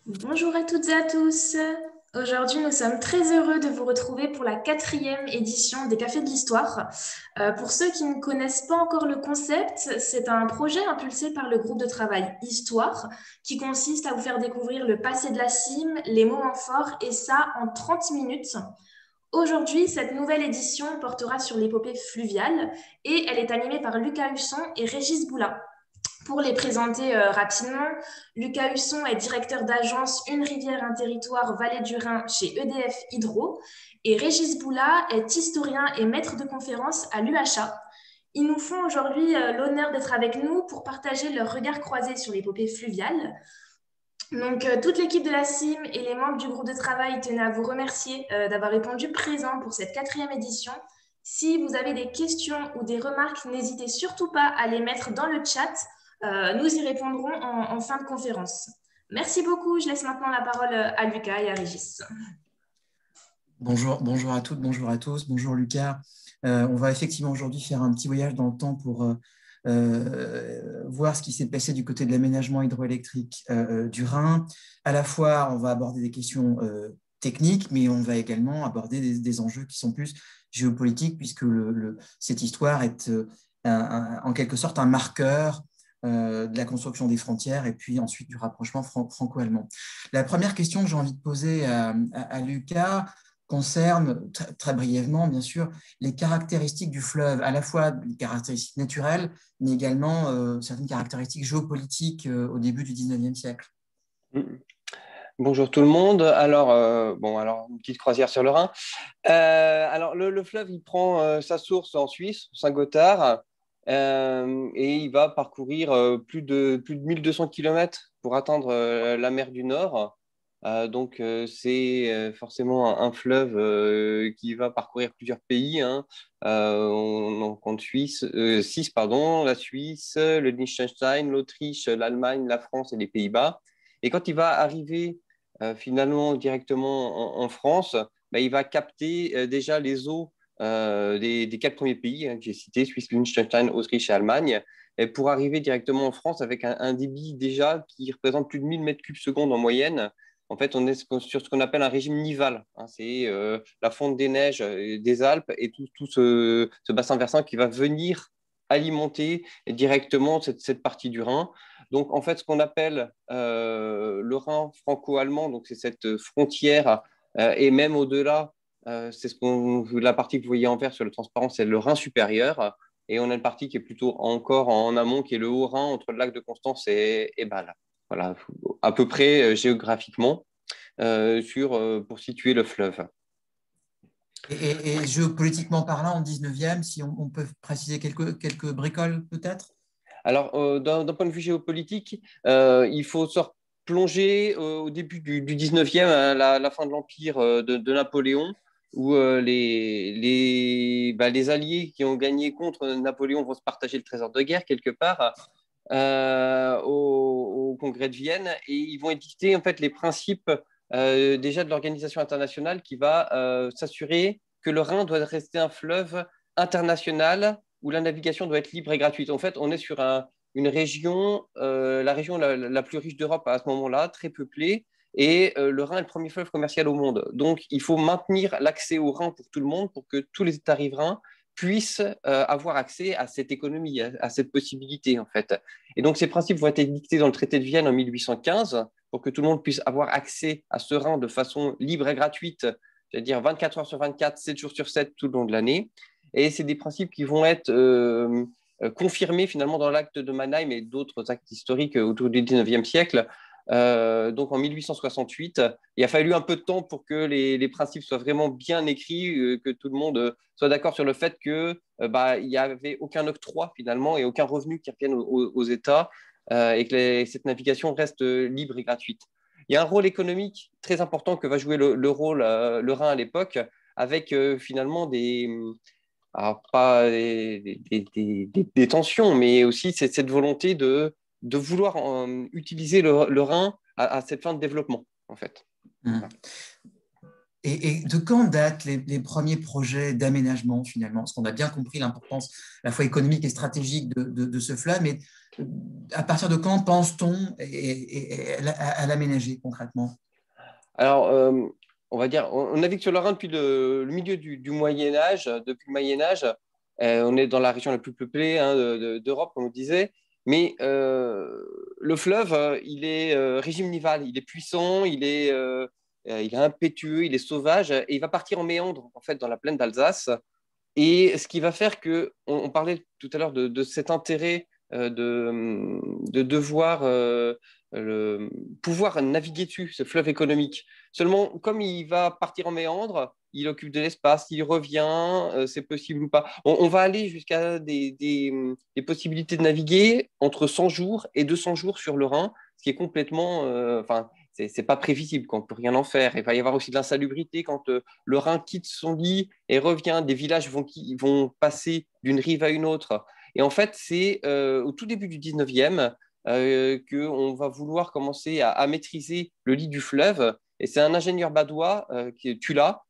Bonjour à toutes et à tous. Aujourd'hui, nous sommes très heureux de vous retrouver pour la quatrième édition des Cafés de l'Histoire. Pour ceux qui ne connaissent pas encore le concept, c'est un projet impulsé par le groupe de travail Histoire qui consiste à vous faire découvrir le passé de la cime, les moments forts et ça en 30 minutes. Aujourd'hui, cette nouvelle édition portera sur l'épopée fluviale et elle est animée par Lucas Husson et Régis Boula. Pour les présenter rapidement, Lucas Husson est directeur d'agence Une rivière, un territoire Vallée du Rhin chez EDF Hydro et Régis Boula est historien et maître de conférence à l'UHA. Ils nous font aujourd'hui l'honneur d'être avec nous pour partager leur regard croisé sur l'épopée fluviale. Donc, toute l'équipe de la CIM et les membres du groupe de travail tenaient à vous remercier d'avoir répondu présent pour cette quatrième édition. Si vous avez des questions ou des remarques, n'hésitez surtout pas à les mettre dans le chat. Nous y répondrons en fin de conférence. Merci beaucoup. Je laisse maintenant la parole à Lucas et à Régis. Bonjour à toutes, bonjour à tous, bonjour Lucas. On va effectivement aujourd'hui faire un petit voyage dans le temps pour voir ce qui s'est passé du côté de l'aménagement hydroélectrique du Rhin. À la fois, on va aborder des questions techniques, mais on va également aborder des enjeux qui sont plus géopolitiques, puisque cette histoire est en quelque sorte un marqueur de la construction des frontières et puis ensuite du rapprochement franco-allemand. La première question que j'ai envie de poser à Lucas concerne très brièvement, bien sûr, les caractéristiques du fleuve, à la fois les caractéristiques naturelles, mais également certaines caractéristiques géopolitiques au début du 19e siècle. Bonjour tout le monde. Alors une petite croisière sur le Rhin. Alors le fleuve, il prend sa source en Suisse, Saint-Gothard, et il va parcourir plus de 1200 km pour atteindre la mer du Nord. C'est forcément un fleuve qui va parcourir plusieurs pays. Hein. On en compte six, pardon, la Suisse, le Liechtenstein, l'Autriche, l'Allemagne, la France et les Pays-Bas. Et quand il va arriver finalement directement en France, bah, il va capter déjà les eaux des quatre premiers pays que j'ai cités, Suisse, Liechtenstein, Autriche et Allemagne, et pour arriver directement en France avec un débit déjà qui représente plus de 1000 mètres cubes secondes en moyenne. En fait, on est sur ce qu'on appelle un régime nival. Hein, c'est la fonte des neiges des Alpes et tout ce bassin versant qui va venir alimenter directement cette partie du Rhin. Donc, en fait, ce qu'on appelle le Rhin franco-allemand, donc c'est cette frontière, et même au-delà, la partie que vous voyez en vert sur le transparent, c'est le Rhin supérieur. Et on a une partie qui est plutôt encore en amont, qui est le Haut-Rhin, entre le lac de Constance et Bâle. Voilà, à peu près géographiquement, pour situer le fleuve. Et géopolitiquement parlant, en 19e, si on peut préciser quelques bricoles peut-être. Alors, d'un point de vue géopolitique, il faut se plonger au début du 19e, à la fin de l'Empire de Napoléon, où les alliés qui ont gagné contre Napoléon vont se partager le trésor de guerre quelque part au Congrès de Vienne, et ils vont édicter en fait les principes déjà de l'organisation internationale qui va s'assurer que le Rhin doit rester un fleuve international où la navigation doit être libre et gratuite. En fait, on est sur une région, la région la plus riche d'Europe à ce moment-là, très peuplée, et le Rhin est le premier fleuve commercial au monde. Donc, il faut maintenir l'accès au Rhin pour tout le monde, pour que tous les États riverains puissent avoir accès à cette économie, à cette possibilité, en fait. Et donc, ces principes vont être dictés dans le traité de Vienne en 1815 pour que tout le monde puisse avoir accès à ce Rhin de façon libre et gratuite, c'est-à-dire 24 heures sur 24, 7 jours sur 7 tout le long de l'année. Et c'est des principes qui vont être confirmés finalement dans l'acte de Mannheim et d'autres actes historiques autour du 19e siècle. Donc en 1868, il a fallu un peu de temps pour que les principes soient vraiment bien écrits, que tout le monde soit d'accord sur le fait qu'il n'y avait aucun octroi finalement et aucun revenu qui revienne aux États et que cette navigation reste libre et gratuite. Il y a un rôle économique très important que va jouer le Rhin à l'époque, avec finalement alors pas des tensions, mais aussi cette volonté de vouloir utiliser le Rhin à cette fin de développement, en fait. Voilà. Et de quand datent les premiers projets d'aménagement, finalement? Parce qu'on a bien compris l'importance à la fois économique et stratégique de ce fleuve, mais À partir de quand pense-t-on à l'aménager concrètement? Alors, on va dire, on navigue sur le Rhin depuis le milieu du Moyen Âge. Depuis le Moyen Âge, on est dans la région la plus peuplée hein, d'Europe, comme on disait. Mais le fleuve, il est régime nival, il est puissant, il est impétueux, il est sauvage, et il va partir en méandre en fait dans la plaine d'Alsace. Et ce qui va faire que, on parlait tout à l'heure de cet intérêt de devoir pouvoir naviguer dessus, ce fleuve économique. Seulement, comme il va partir en méandre, il occupe de l'espace, il revient, c'est possible ou pas. On va aller jusqu'à des possibilités de naviguer entre 100 jours et 200 jours sur le Rhin, ce qui est complètement, enfin, c'est pas prévisible, qu'on peut rien en faire. Il va y avoir aussi de l'insalubrité quand le Rhin quitte son lit et revient. Des villages vont passer d'une rive à une autre. Et en fait, c'est au tout début du 19e qu'on va vouloir commencer à maîtriser le lit du fleuve. Et c'est un ingénieur badois, qui est Tula,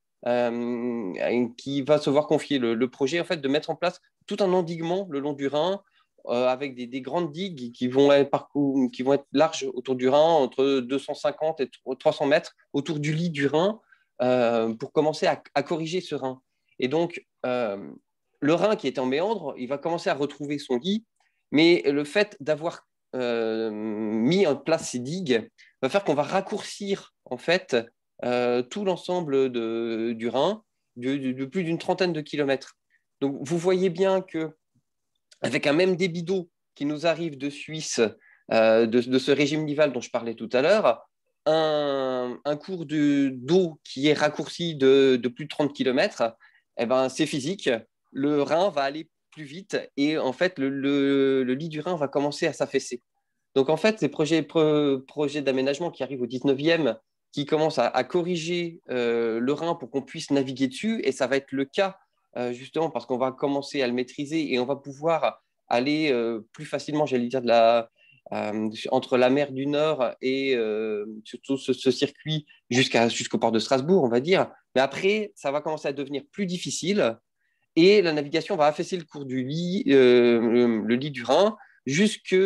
qui va se voir confier le projet en fait, de mettre en place tout un endiguement le long du Rhin, avec des grandes digues qui vont être larges autour du Rhin, entre 250 et 300 mètres autour du lit du Rhin, pour commencer à corriger ce Rhin. Et donc, le Rhin qui était en méandre, il va commencer à retrouver son lit, mais le fait d'avoir mis en place ces digues va faire qu'on va raccourcir en fait tout l'ensemble du Rhin de plus d'une trentaine de kilomètres. Donc, vous voyez bien que avec un même débit d'eau qui nous arrive de Suisse, de ce régime nival dont je parlais tout à l'heure, un cours d'eau qui est raccourci de plus de 30 km, eh ben, c'est physique. Le Rhin va aller plus vite et en fait, le lit du Rhin va commencer à s'affaisser. Donc en fait, ces projets d'aménagement qui arrivent au 19e, qui commencent à corriger le Rhin pour qu'on puisse naviguer dessus, et ça va être le cas justement parce qu'on va commencer à le maîtriser et on va pouvoir aller plus facilement, j'allais dire, entre la mer du Nord et surtout ce circuit jusqu'au port de Strasbourg, on va dire. Mais après, ça va commencer à devenir plus difficile et la navigation va affaisser le cours du lit, le lit du Rhin, jusque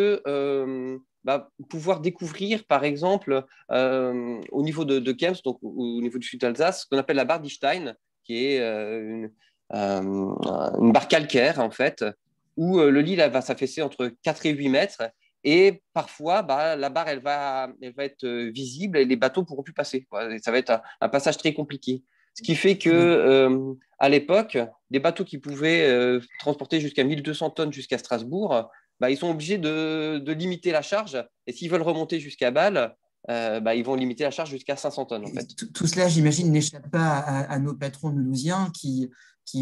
pouvoir découvrir, par exemple, au niveau de Kempf, donc au niveau du sud d'Alsace, ce qu'on appelle la barre d'Istein, qui est une barre calcaire, en fait, où le lit là, va s'affaisser entre 4 et 8 mètres. Et parfois, la barre, elle va être visible et les bateaux ne pourront plus passer, quoi. Et ça va être un passage très compliqué. Ce qui fait que, à l'époque, des bateaux qui pouvaient transporter jusqu'à 1200 tonnes jusqu'à Strasbourg, ils sont obligés de limiter la charge. Et s'ils veulent remonter jusqu'à Bâle, ils vont limiter la charge jusqu'à 500 tonnes, en fait. Tout cela, j'imagine, n'échappe pas à nos patrons mulhousiens qui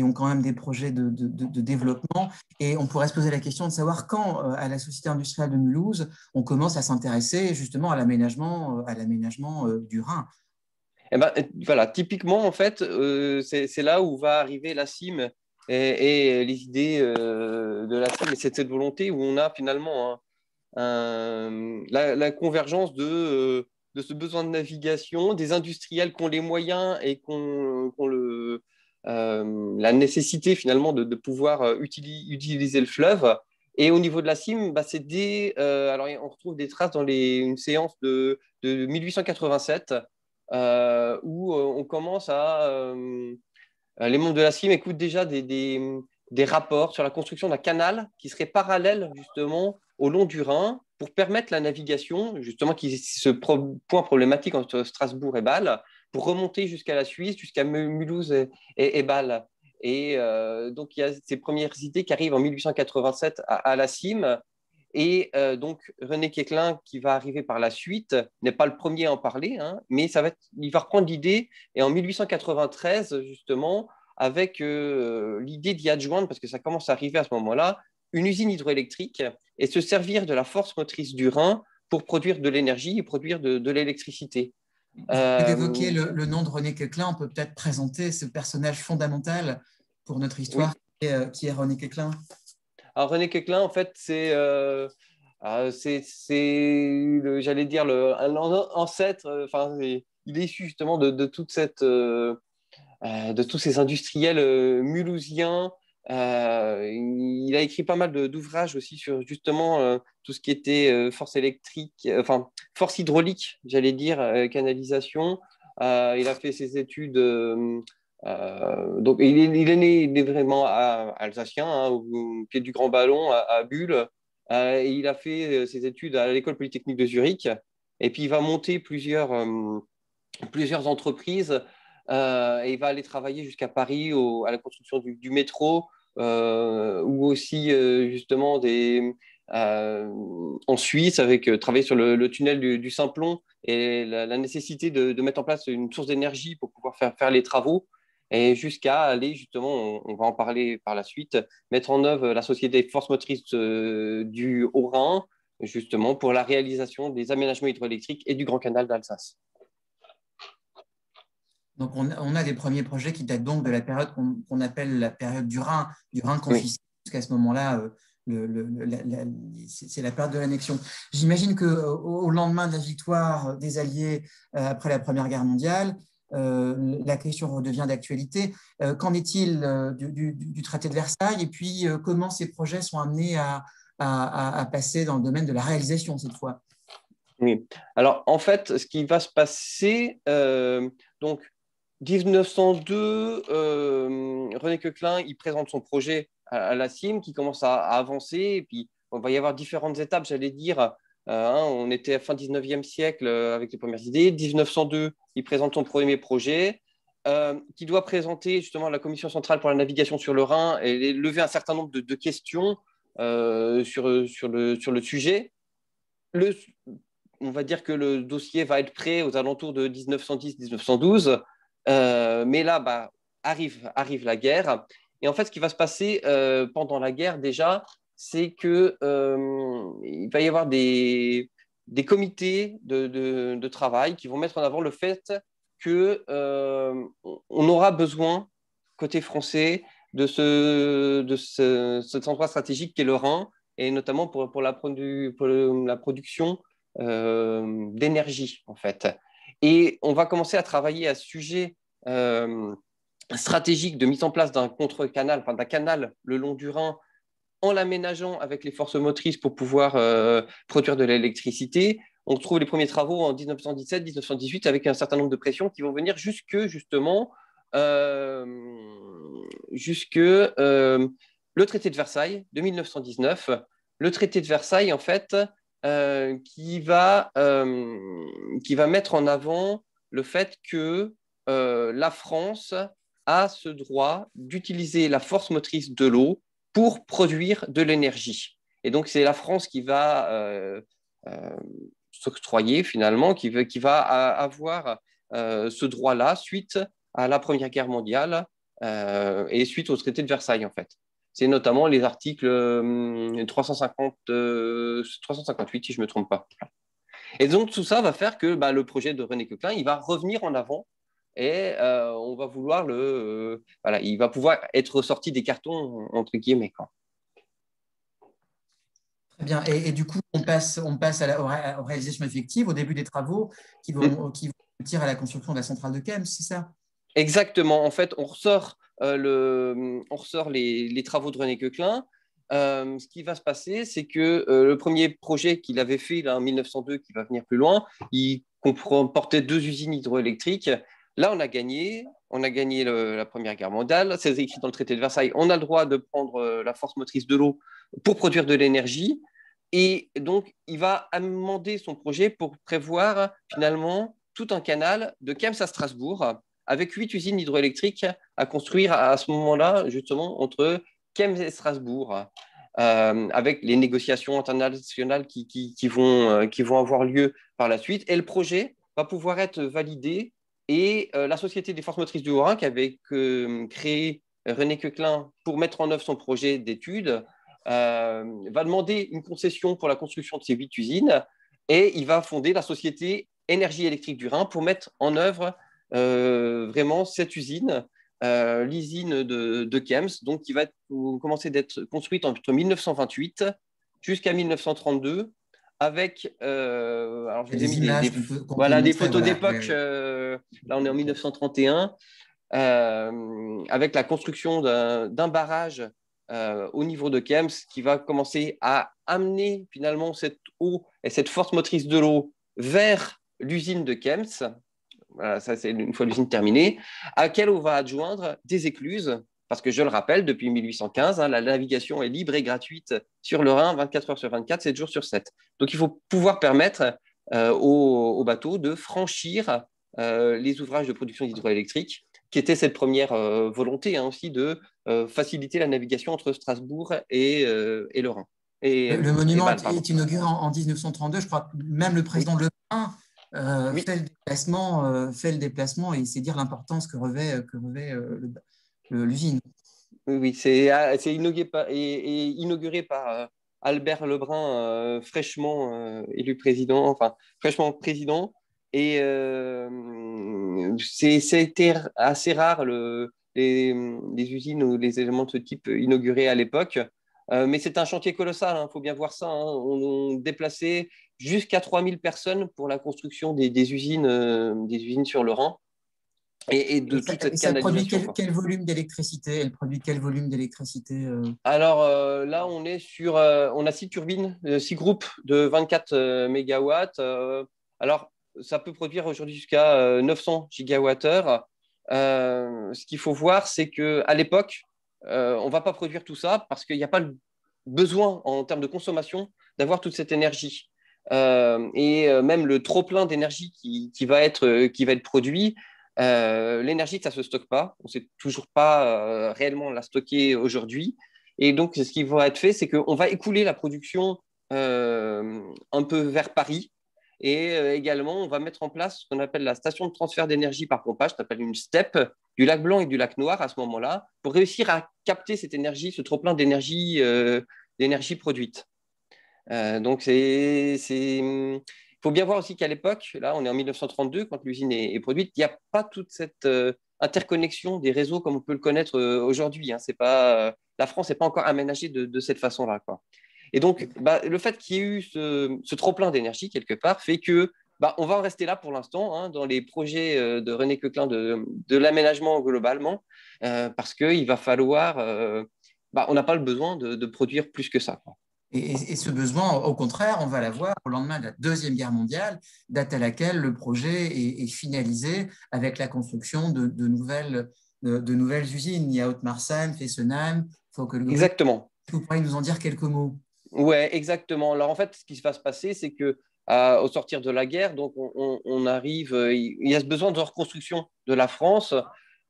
ont quand même des projets de développement. Et on pourrait se poser la question de savoir quand, à la Société industrielle de Mulhouse, on commence à s'intéresser justement à l'aménagement du Rhin. Eh ben, voilà, typiquement, en fait, c'est là où va arriver la CIM et les idées de la CIM, et c'est cette volonté où on a finalement la convergence de ce besoin de navigation, des industriels qui ont les moyens et qui ont la nécessité finalement de pouvoir utiliser le fleuve. Et au niveau de la CIM, alors on retrouve des traces dans une séance de 1887 où on commence les membres de la CIM écoutent déjà des rapports sur la construction d'un canal qui serait parallèle justement au long du Rhin pour permettre la navigation, justement, ce point problématique entre Strasbourg et Bâle, pour remonter jusqu'à la Suisse, jusqu'à Mulhouse et Bâle. Et donc, il y a ces premières idées qui arrivent en 1887 à la CIM. Et donc, René Quéclin, qui va arriver par la suite, n'est pas le premier à en parler, hein, mais il va reprendre l'idée. Et en 1893, justement, avec l'idée d'y adjoindre, parce que ça commence à arriver à ce moment-là, une usine hydroélectrique et se servir de la force motrice du Rhin pour produire de l'énergie et produire de l'électricité. D'évoquer le nom de René Quéclin, on peut peut-être présenter ce personnage fondamental pour notre histoire, oui. qui est René Quéclin. Alors, René Quéclin, en fait, j'allais dire, un ancêtre, il est issu justement de tous ces industriels mulhousiens Il a écrit pas mal d'ouvrages aussi sur justement tout ce qui était force électrique, enfin force hydraulique, j'allais dire, canalisation. Il a fait ses études. Donc, il est vraiment alsacien, hein, au pied du Grand Ballon, à Bulle. Et il a fait ses études à l'École polytechnique de Zurich. Et puis, il va monter plusieurs entreprises et il va aller travailler jusqu'à Paris à la construction du métro ou aussi justement en Suisse avec travailler sur le tunnel du Simplon et la nécessité de mettre en place une source d'énergie pour pouvoir faire les travaux et jusqu'à aller justement, on va en parler par la suite, mettre en œuvre la société Force Motrice du Haut-Rhin justement pour la réalisation des aménagements hydroélectriques et du Grand Canal d'Alsace. Donc, on a des premiers projets qui datent donc de la période qu'on appelle la période du Rhin confisqué, jusqu'à ce moment-là, c'est la période de l'annexion. J'imagine qu'au lendemain de la victoire des Alliés après la Première Guerre mondiale, la question redevient d'actualité. Qu'en est-il du traité de Versailles et puis comment ces projets sont amenés à passer dans le domaine de la réalisation cette fois? Oui. Alors, en fait, ce qui va se passer, donc, 1902, René Coquelin, il présente son projet à la CIM qui commence à avancer. Et puis, on va y avoir différentes étapes, j'allais dire. On était à fin 19e siècle avec les premières idées. 1902, il présente son premier projet qui doit présenter justement à la Commission centrale pour la navigation sur le Rhin et lever un certain nombre de questions sur le sujet. On va dire que le dossier va être prêt aux alentours de 1910-1912. Mais là, arrive la guerre. Et en fait, ce qui va se passer pendant la guerre déjà, c'est qu'il va y avoir des comités de travail qui vont mettre en avant le fait qu'on aura besoin, côté français, de cet endroit stratégique qu'est le Rhin, et notamment pour la production d'énergie, en fait. Et on va commencer à travailler à ce sujet stratégique de mise en place d'un contre-canal, enfin d'un canal le long du Rhin, en l'aménageant avec les forces motrices pour pouvoir produire de l'électricité. On trouve les premiers travaux en 1917-1918 avec un certain nombre de pressions qui vont venir jusque le traité de Versailles de 1919. Le traité de Versailles, en fait, qui va mettre en avant le fait que la France a ce droit d'utiliser la force motrice de l'eau pour produire de l'énergie. Et donc, c'est la France qui va s'octroyer finalement, qui va avoir ce droit-là suite à la Première Guerre mondiale et suite au traité de Versailles, en fait. C'est notamment les articles 358, si je ne me trompe pas. Et donc, tout ça va faire que le projet de René Coquelin, il va revenir en avant et on va vouloir il va pouvoir être sorti des cartons, entre guillemets. Quoi. Très bien. Et du coup, on passe aux réalisations effectives, au début des travaux qui vont aboutir à la construction de la centrale de Kems, c'est ça? Exactement. En fait, on ressort les travaux de René Coquelin. Ce qui va se passer, c'est que le premier projet qu'il avait fait là, en 1902, qui va venir plus loin, il comportait 2 usines hydroélectriques. Là, on a gagné la Première Guerre mondiale. C'est écrit dans le traité de Versailles. On a le droit de prendre la force motrice de l'eau pour produire de l'énergie. Et donc, il va amender son projet pour prévoir finalement tout un canal de Kems à Strasbourg avec 8 usines hydroélectriques à construire à ce moment-là, justement, entre Kems et Strasbourg, avec les négociations internationales qui vont avoir lieu par la suite. Et le projet va pouvoir être validé. Et la Société des forces motrices du Haut-Rhin, qui avait créé René Coquelin pour mettre en œuvre son projet d'études, va demander une concession pour la construction de ces 8 usines et il va fonder la Société Énergie électrique du Rhin pour mettre en œuvre vraiment cette usine, l'usine de Kems, donc qui va commencer d'être construite entre 1928 jusqu'à 1932 avec alors je vous ai mis des photos d'époque. Là, on est en 1931 avec la construction d'un barrage au niveau de Kems qui va commencer à amener finalement cette eau et cette force motrice de l'eau vers l'usine de Kems. Voilà, ça c'est une fois l'usine terminée, à laquelle on va adjoindre des écluses, parce que je le rappelle, depuis 1815, la navigation est libre et gratuite sur le Rhin 24 heures sur 24, 7 jours sur 7. Donc il faut pouvoir permettre aux bateaux de franchir les ouvrages de production hydroélectrique, qui était cette première volonté aussi de faciliter la navigation entre Strasbourg et le Rhin. Le monument est inauguré en 1932. Je crois que même le président Lebrun fait le déplacement et c'est dire l'importance que revêt l'usine. Oui, c'est inauguré par Albert Lebrun, fraîchement élu président, enfin fraîchement président. Et c'était assez rare les usines ou les éléments de ce type inaugurés à l'époque. Mais c'est un chantier colossal, il faut bien voir ça. On déplaçait jusqu'à 3000 personnes pour la construction des usines sur le Rhin et de toute cette canalisation. Produit quel volume d'électricité? Elle produit quel volume d'électricité Alors là, on a 6 turbines, 6 groupes de 24 mégawatts. Alors, ça peut produire aujourd'hui jusqu'à 900 gigawattheures. Ce qu'il faut voir, c'est qu'à l'époque, on ne va pas produire tout ça parce qu'il n'y a pas le besoin en termes de consommation d'avoir toute cette énergie. Même le trop-plein d'énergie qui va être produit, l'énergie, ça ne se stocke pas. On ne sait toujours pas réellement la stocker aujourd'hui. Et donc, ce qui va être fait, c'est qu'on va écouler la production un peu vers Paris. Et également, on va mettre en place ce qu'on appelle la station de transfert d'énergie par pompage, ça s'appelle une STEP, du lac Blanc et du lac Noir à ce moment-là, pour réussir à capter cette énergie, ce trop-plein d'énergie produite. Donc, il faut bien voir aussi qu'à l'époque, là, on est en 1932, quand l'usine est produite, il n'y a pas toute cette interconnexion des réseaux comme on peut le connaître aujourd'hui. La France n'est pas encore aménagée de cette façon-là, quoi. Et donc, le fait qu'il y ait eu ce trop-plein d'énergie, quelque part, fait que on va en rester là pour l'instant, dans les projets de René Coquelin de l'aménagement globalement, parce qu'il va falloir… on n'a pas le besoin de produire plus que ça, quoi. Et ce besoin, au contraire, on va l'avoir au lendemain de la Deuxième Guerre mondiale, date à laquelle le projet est finalisé avec la construction de nouvelles usines. Il y a Haute-Marsheim, Fessenheim, Vogel-Grün. Exactement. Vous pourriez nous en dire quelques mots? Ouais, exactement. Alors en fait, ce qui va se passer, c'est que au sortir de la guerre, donc on arrive, il y a ce besoin de reconstruction de la France,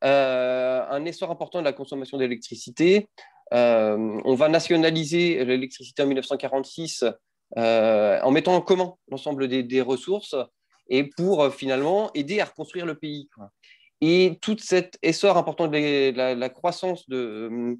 un essor important de la consommation d'électricité. On va nationaliser l'électricité en 1946 en mettant en commun l'ensemble des ressources et pour finalement aider à reconstruire le pays, quoi. Et tout cet essor important de la croissance de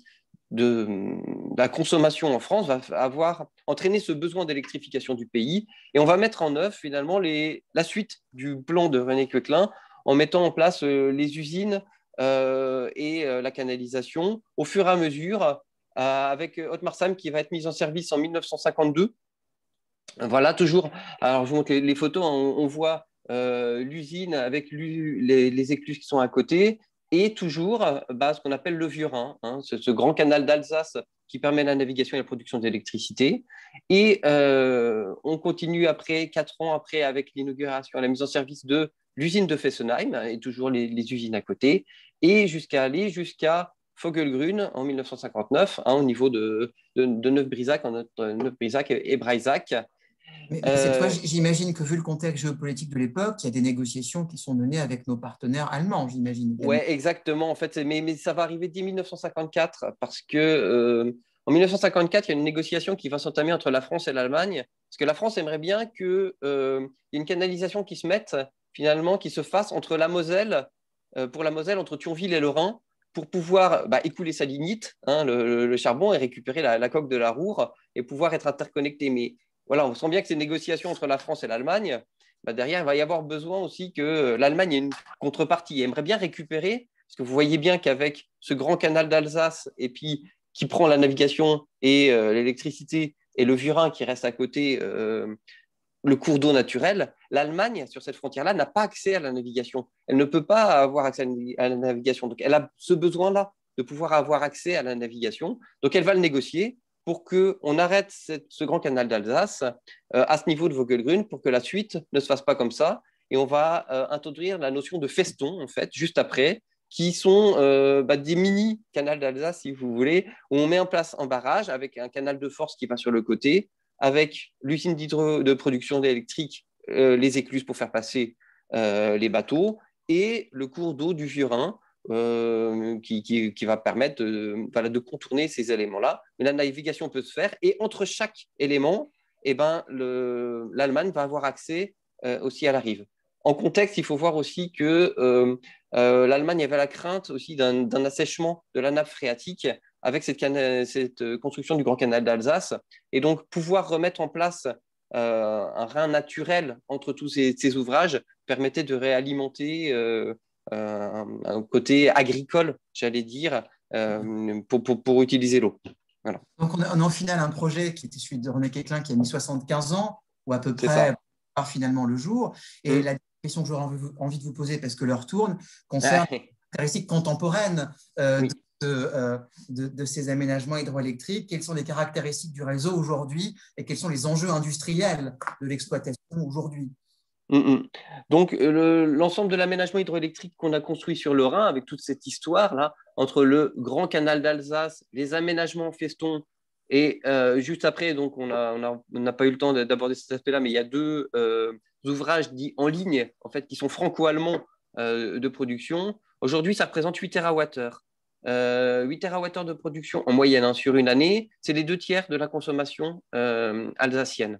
la consommation en France va avoir entraîné ce besoin d'électrification du pays. Et on va mettre en œuvre finalement la suite du plan de René Coquelin en mettant en place les usines et la canalisation au fur et à mesure, avec Haute-Marsheim qui va être mise en service en 1952. Voilà, toujours. Alors, je vous montre les photos. On voit l'usine avec les écluses qui sont à côté et toujours ce qu'on appelle le Vieux Rhin, ce grand canal d'Alsace qui permet la navigation et la production d'électricité. Et on continue 4 ans après avec l'inauguration, la mise en service de l'usine de Fessenheim et toujours les usines à côté et jusqu'à Vogel-Grün en 1959 au niveau de Neuf-Brisach, entre Neuf-Brisach et Breisach. Mais cette fois, j'imagine que vu le contexte géopolitique de l'époque, il y a des négociations qui sont menées avec nos partenaires allemands, j'imagine. Oui, exactement. En fait, mais ça va arriver dès 1954 parce que en 1954, il y a une négociation qui va s'entamer entre la France et l'Allemagne parce que la France aimerait bien qu'il y ait une canalisation qui se mette finalement, qui se fasse entre la Moselle, pour la Moselle, entre Thionville et le Rhin, pour pouvoir écouler sa lignite, le charbon, et récupérer la coque de la Roure et pouvoir être interconnecté. Mais voilà, on sent bien que ces négociations entre la France et l'Allemagne, derrière, il va y avoir besoin aussi que l'Allemagne ait une contrepartie. Elle aimerait bien récupérer, parce que vous voyez bien qu'avec ce grand canal d'Alsace, et puis qui prend la navigation et l'électricité, et le Vieux Rhin qui reste à côté, le cours d'eau naturel, l'Allemagne, sur cette frontière-là, n'a pas accès à la navigation. Elle ne peut pas avoir accès à la navigation. Donc, elle a ce besoin-là de pouvoir avoir accès à la navigation. Donc, elle va le négocier pour qu'on arrête ce grand canal d'Alsace à ce niveau de Vogelgrün pour que la suite ne se fasse pas comme ça. Et on va introduire la notion de feston, en fait, juste après, qui sont des mini-canals d'Alsace, si vous voulez, où on met en place un barrage avec un canal de force qui va sur le côté, avec l'usine de production d'électrique, les écluses pour faire passer les bateaux, et le cours d'eau du Vieux-Rhin, qui va permettre de contourner ces éléments-là. Mais la navigation peut se faire, et entre chaque élément, l'Allemagne va avoir accès aussi à la rive. En contexte, il faut voir aussi que l'Allemagne avait la crainte aussi d'un assèchement de la nappe phréatique avec cette construction du Grand Canal d'Alsace. Et donc, pouvoir remettre en place un Rhin naturel entre tous ces ouvrages permettait de réalimenter un côté agricole, j'allais dire, pour utiliser l'eau. Voilà. Donc, on a au final un projet qui était celui de René Quéclin qui a mis 75 ans, ou à peu C'est près, ça. par finalement le jour. Et la question que j'aurais envie de vous poser, parce que l'heure tourne, concerne les caractéristiques contemporaines Oui. de ces aménagements hydroélectriques. Quelles sont les caractéristiques du réseau aujourd'hui et quels sont les enjeux industriels de l'exploitation aujourd'hui? Donc, l'ensemble de l'aménagement hydroélectrique qu'on a construit sur le Rhin, avec toute cette histoire-là, entre le Grand Canal d'Alsace, les aménagements Feston, et juste après, donc on n'a pas eu le temps d'aborder cet aspect-là, mais il y a deux ouvrages dits en ligne, en fait, qui sont franco-allemands de production. Aujourd'hui, ça représente 8 TWh. 8 TWh de production en moyenne sur une année, c'est les 2 tiers de la consommation alsacienne.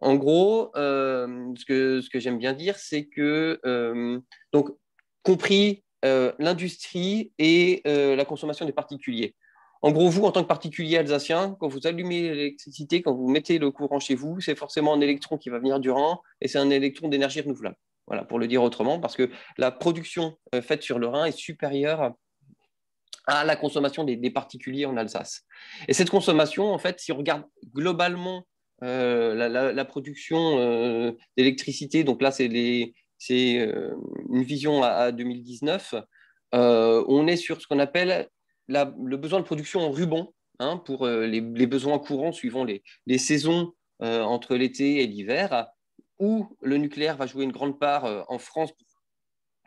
En gros, ce que j'aime bien dire, c'est que, donc, compris l'industrie et la consommation des particuliers. En gros, vous, en tant que particulier alsacien, quand vous allumez l'électricité, quand vous mettez le courant chez vous, c'est forcément un électron qui va venir du Rhin et c'est un électron d'énergie renouvelable. Voilà, pour le dire autrement, parce que la production faite sur le Rhin est supérieure à la consommation des particuliers en Alsace. Et cette consommation, en fait, si on regarde globalement la production d'électricité, donc là, c'est une vision à 2019, on est sur ce qu'on appelle le besoin de production en ruban, hein, pour les besoins courants suivant les saisons entre l'été et l'hiver, où le nucléaire va jouer une grande part en France pour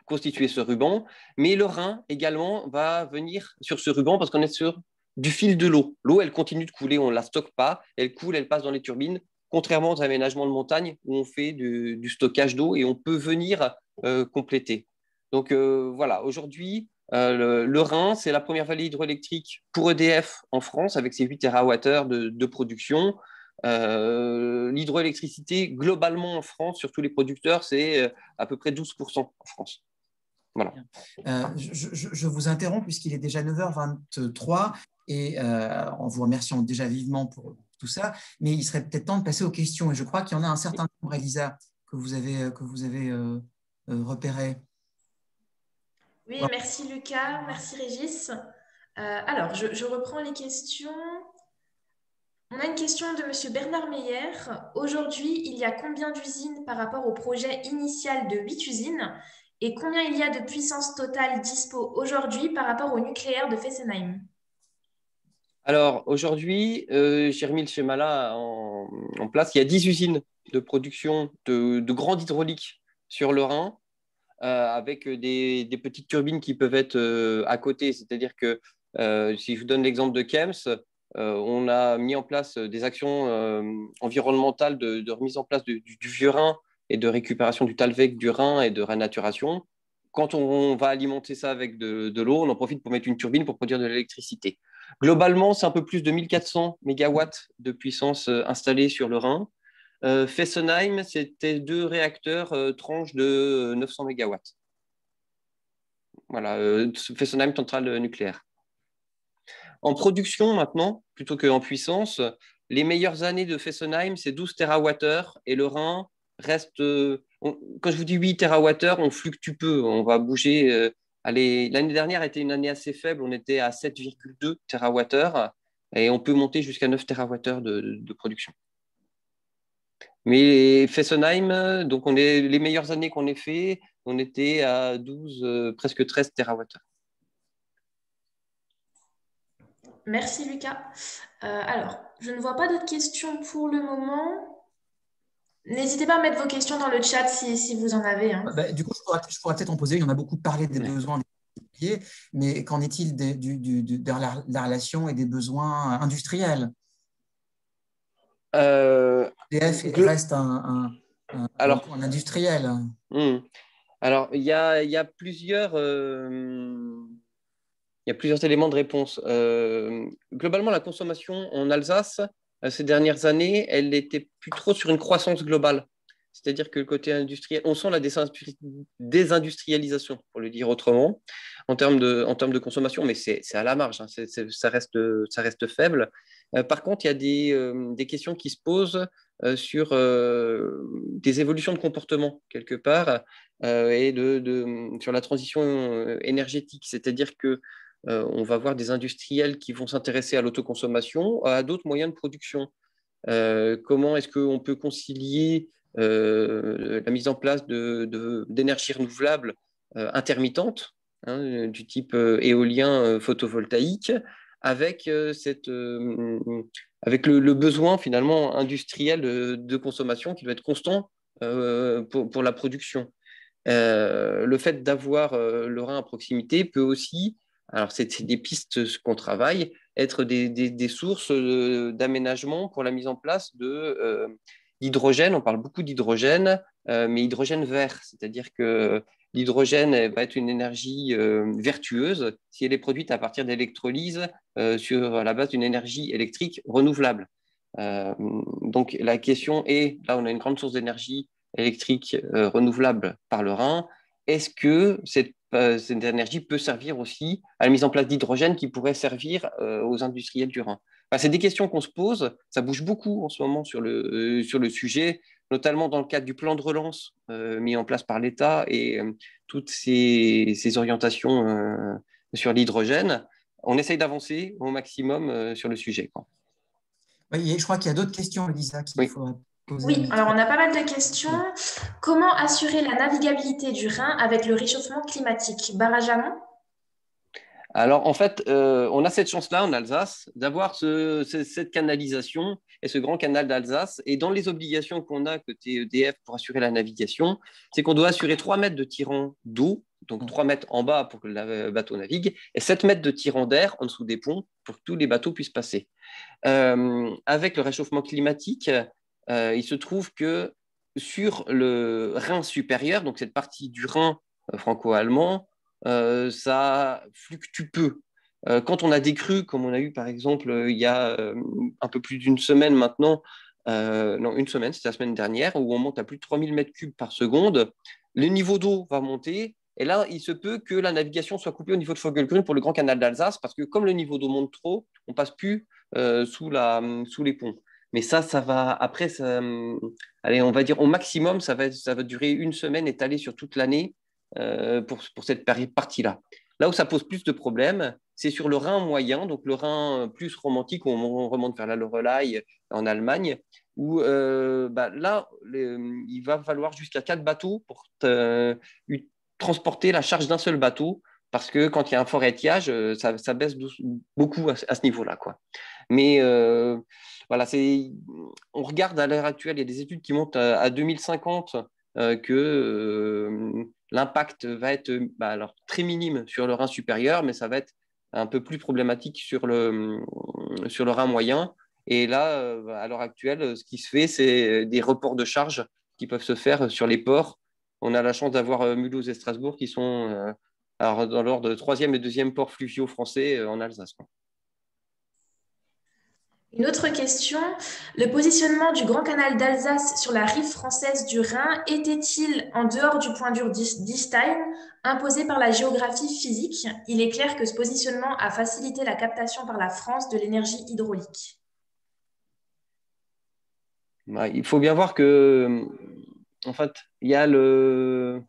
constituer ce ruban, mais le Rhin également va venir sur ce ruban parce qu'on est sur du fil de l'eau. L'eau, elle continue de couler, on ne la stocke pas, elle coule, elle passe dans les turbines, contrairement aux aménagements de montagne où on fait du stockage d'eau et on peut venir compléter. Donc voilà, aujourd'hui, le Rhin, c'est la première vallée hydroélectrique pour EDF en France avec ses 8 TWh de production. L'hydroélectricité, globalement en France, sur tous les producteurs, c'est à peu près 12% en France. Voilà. Je vous interromps puisqu'il est déjà 9h23 et en vous remerciant déjà vivement pour tout ça, mais il serait peut-être temps de passer aux questions. Et je crois qu'il y en a un certain nombre, Elisa, que vous avez repéré. Oui, merci Lucas, merci Régis. Alors, je reprends les questions. On a une question de Monsieur Bernard Meyer. Aujourd'hui, il y a combien d'usines par rapport au projet initial de 8 usines et combien il y a de puissance totale dispo aujourd'hui par rapport au nucléaire de Fessenheim? Alors, aujourd'hui, j'ai remis le schéma là en place. Il y a 10 usines de production de grande hydraulique sur le Rhin, avec des petites turbines qui peuvent être à côté. C'est-à-dire que si je vous donne l'exemple de Kems, on a mis en place des actions environnementales de remise en place du vieux Rhin et de récupération du Talweg du Rhin et de renaturation. Quand on va alimenter ça avec de l'eau, on en profite pour mettre une turbine pour produire de l'électricité. Globalement, c'est un peu plus de 1400 mégawatts de puissance installée sur le Rhin. Fessenheim, c'était 2 réacteurs tranches de 900 mégawatts. Voilà, Fessenheim, centrale nucléaire. En production maintenant, plutôt qu'en puissance, les meilleures années de Fessenheim, c'est 12 TWh et le Rhin reste. Quand je vous dis 8 TWh, on fluctue peu, on va bouger. L'année dernière était une année assez faible, on était à 7,2 TWh et on peut monter jusqu'à 9 TWh de production. Mais Fessenheim, donc les meilleures années qu'on ait fait, on était à 12, presque 13 TWh. Merci Lucas. Alors, je ne vois pas d'autres questions pour le moment. N'hésitez pas à mettre vos questions dans le chat si vous en avez, hein. Du coup, je pourrais peut-être en poser. On a beaucoup parlé des besoins des particuliers, mais qu'en est-il de la relation et des besoins industriels? EDF reste un industriel. Alors, il y a plusieurs éléments de réponse. Globalement, la consommation en Alsace, ces dernières années, elle n'était plus trop sur une croissance globale. C'est-à-dire que le côté industriel, on sent la désindustrialisation, pour le dire autrement, en termes de consommation, mais c'est à la marge, hein, ça reste faible. Par contre, il y a des questions qui se posent sur des évolutions de comportement, quelque part, et sur la transition énergétique. C'est-à-dire que on va voir des industriels qui vont s'intéresser à l'autoconsommation, à d'autres moyens de production. Comment est-ce qu'on peut concilier la mise en place d'énergies renouvelables intermittentes, hein, du type éolien photovoltaïque, avec, avec le besoin finalement industriel de consommation qui doit être constant pour la production. Le fait d'avoir le Rhin à proximité peut aussi, alors c'est des pistes qu'on travaille, être des sources d'aménagement pour la mise en place d'hydrogène. On parle beaucoup d'hydrogène, mais hydrogène vert, c'est-à-dire que l'hydrogène va être une énergie vertueuse si elle est produite à partir d'électrolyse sur la base d'une énergie électrique renouvelable. Donc la question est, là on a une grande source d'énergie électrique renouvelable par le Rhin, est-ce que cette énergie peut servir aussi à la mise en place d'hydrogène qui pourrait servir aux industriels du Rhin? Enfin, c'est des questions qu'on se pose, ça bouge beaucoup en ce moment sur le sujet, notamment dans le cadre du plan de relance mis en place par l'État et toutes ces orientations sur l'hydrogène. On essaye d'avancer au maximum sur le sujet, quoi. Oui, je crois qu'il y a d'autres questions, Elisa, qu'il faudrait poser. Oui, alors on a pas mal de questions. Comment assurer la navigabilité du Rhin avec le réchauffement climatique? Barrage amont? Alors, en fait, on a cette chance-là en Alsace d'avoir cette canalisation et ce grand canal d'Alsace. Et dans les obligations qu'on a côté EDF pour assurer la navigation, c'est qu'on doit assurer 3 mètres de tirant d'eau, donc 3 mètres en bas pour que le bateau navigue, et 7 mètres de tirant d'air en dessous des ponts pour que tous les bateaux puissent passer. Avec le réchauffement climatique, il se trouve que sur le Rhin supérieur, donc cette partie du Rhin franco-allemand, ça fluctue peu. Quand on a des crues, comme on a eu par exemple il y a un peu plus d'une semaine maintenant, non, une semaine, c'était la semaine dernière, où on monte à plus de 3000 mètres cubes par seconde, le niveau d'eau va monter, et là, il se peut que la navigation soit coupée au niveau de Vogelgrün pour le grand canal d'Alsace, parce que comme le niveau d'eau monte trop, on passe plus sous les ponts. Mais ça va, après, allez, on va dire au maximum, ça va durer une semaine étalée sur toute l'année pour cette partie-là. Là où ça pose plus de problèmes, c'est sur le Rhin moyen, donc le Rhin plus romantique, où on remonte vers la Loreley en Allemagne, où là, il va falloir jusqu'à 4 bateaux pour transporter la charge d'un seul bateau, parce que quand il y a un fort étiage, ça baisse beaucoup à ce niveau-là, quoi. Mais voilà, on regarde à l'heure actuelle, il y a des études qui montent à 2050 que l'impact va être alors, très minime sur le Rhin supérieur, mais ça va être un peu plus problématique sur le Rhin moyen. Et là, à l'heure actuelle, ce qui se fait, c'est des reports de charges qui peuvent se faire sur les ports. On a la chance d'avoir Mulhouse et Strasbourg qui sont alors, dans l'ordre de troisième et deuxième ports fluviaux français en Alsace, quoi. Une autre question, le positionnement du Grand Canal d'Alsace sur la rive française du Rhin était-il en dehors du point dur d'Istein imposé par la géographie physique? Il est clair que ce positionnement a facilité la captation par la France de l'énergie hydraulique. Il faut bien voir que, en fait, il y a le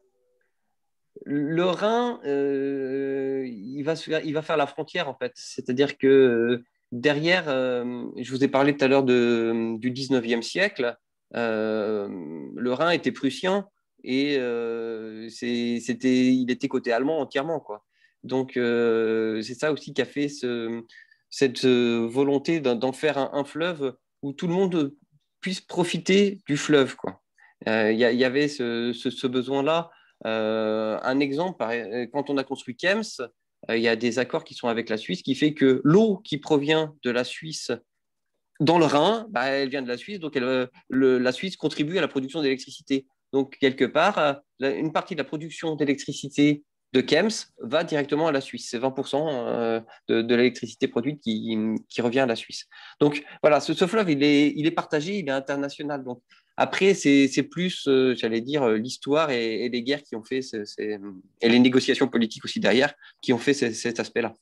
Rhin, il va faire la frontière, en fait. C'est-à-dire que derrière, je vous ai parlé tout à l'heure du 19e siècle, le Rhin était prussien et il était côté allemand entièrement, quoi. Donc, c'est ça aussi qui a fait cette volonté d'en faire un fleuve où tout le monde puisse profiter du fleuve, quoi. Y avait ce besoin-là. Un exemple, quand on a construit Kems, il y a des accords qui sont avec la Suisse qui fait que l'eau qui provient de la Suisse dans le Rhin, bah, elle vient de la Suisse, donc la Suisse contribue à la production d'électricité. Donc, quelque part, une partie de la production d'électricité de Kems va directement à la Suisse. C'est 20% de l'électricité produite qui revient à la Suisse. Donc, voilà, ce fleuve, il est partagé, il est international. Donc, après, c'est plus, j'allais dire, l'histoire et les guerres qui ont fait, et les négociations politiques aussi derrière, qui ont fait cet aspect-là.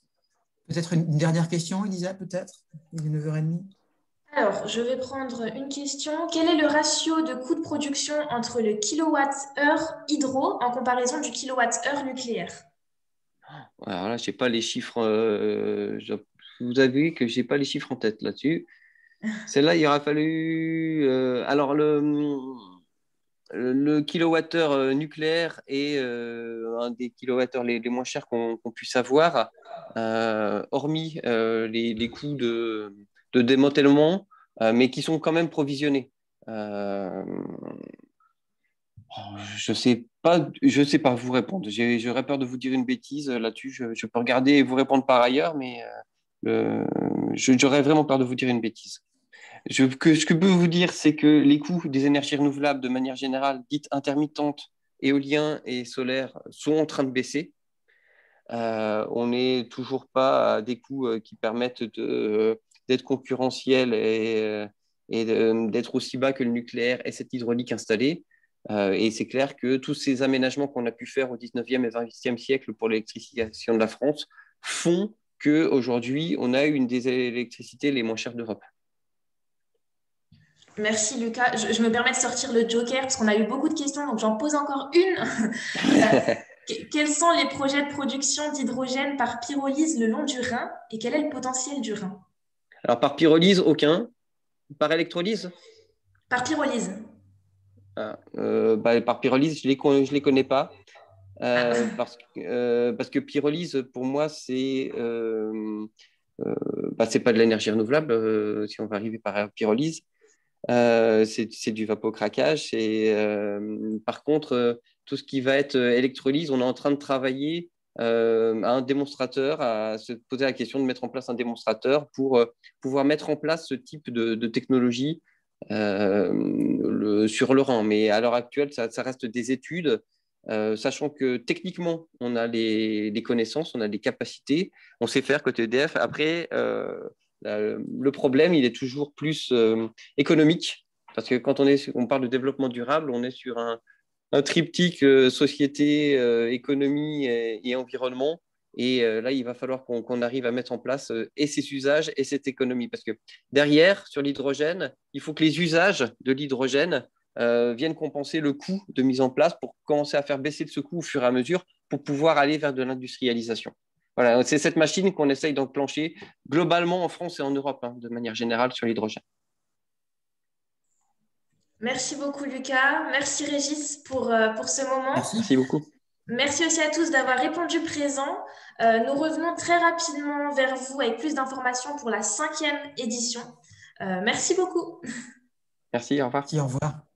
Peut-être une dernière question, Elisa, peut-être? Il est 9h30. Alors, je vais prendre une question. Quel est le ratio de coût de production entre le kilowatt-heure hydro en comparaison du kilowatt-heure nucléaire? Alors là, je n'ai pas les chiffres. Vous avez vu que je n'ai pas les chiffres en tête là-dessus. Celle-là, il aura fallu. Alors, le kilowattheure nucléaire est un des kilowattheures les moins chers qu'on puisse avoir, hormis les coûts de démantèlement, mais qui sont quand même provisionnés. Je sais pas vous répondre. J'aurais peur de vous dire une bêtise là-dessus. Je peux regarder et vous répondre par ailleurs, mais j'aurais vraiment peur de vous dire une bêtise. Ce que je peux vous dire, c'est que les coûts des énergies renouvelables, de manière générale, dites intermittentes, éolien et solaire, sont en train de baisser. On n'est toujours pas à des coûts qui permettent d'être concurrentiels et d'être aussi bas que le nucléaire et cette hydraulique installée. Et c'est clair que tous ces aménagements qu'on a pu faire au 19e et 20e siècle pour l'électrification de la France font qu'aujourd'hui, on a une des électricités les moins chères d'Europe. Merci Lucas. Je me permets de sortir le joker parce qu'on a eu beaucoup de questions, donc j'en pose encore une. Quels sont les projets de production d'hydrogène par pyrolyse le long du Rhin et quel est le potentiel du Rhin? Alors, par pyrolyse, aucun. Par électrolyse? Par pyrolyse. Par pyrolyse, je les connais pas. Ah. Parce que pyrolyse, pour moi, c'est pas de l'énergie renouvelable, si on va arriver par pyrolyse. C'est du vapocraquage. Par contre, tout ce qui va être électrolyse, on est en train de travailler à un démonstrateur, à se poser la question de mettre en place un démonstrateur pour pouvoir mettre en place ce type de technologie sur le Rhin. Mais à l'heure actuelle, ça reste des études, sachant que techniquement, on a les connaissances, on a les capacités, on sait faire côté EDF. Après, le problème, il est toujours plus économique, parce que quand on parle de développement durable, on est sur un triptyque société, économie et environnement. Et là, il va falloir qu'on arrive à mettre en place et ces usages et cette économie. Parce que derrière, sur l'hydrogène, il faut que les usages de l'hydrogène viennent compenser le coût de mise en place pour commencer à faire baisser de ce coût au fur et à mesure pour pouvoir aller vers de l'industrialisation. Voilà, c'est cette machine qu'on essaye d'enclencher globalement en France et en Europe, hein, de manière générale, sur l'hydrogène. Merci beaucoup Lucas. Merci Régis pour ce moment. Merci beaucoup. Merci aussi à tous d'avoir répondu présent. Nous revenons très rapidement vers vous avec plus d'informations pour la 5e édition. Merci beaucoup. Merci, au revoir. Merci, au revoir.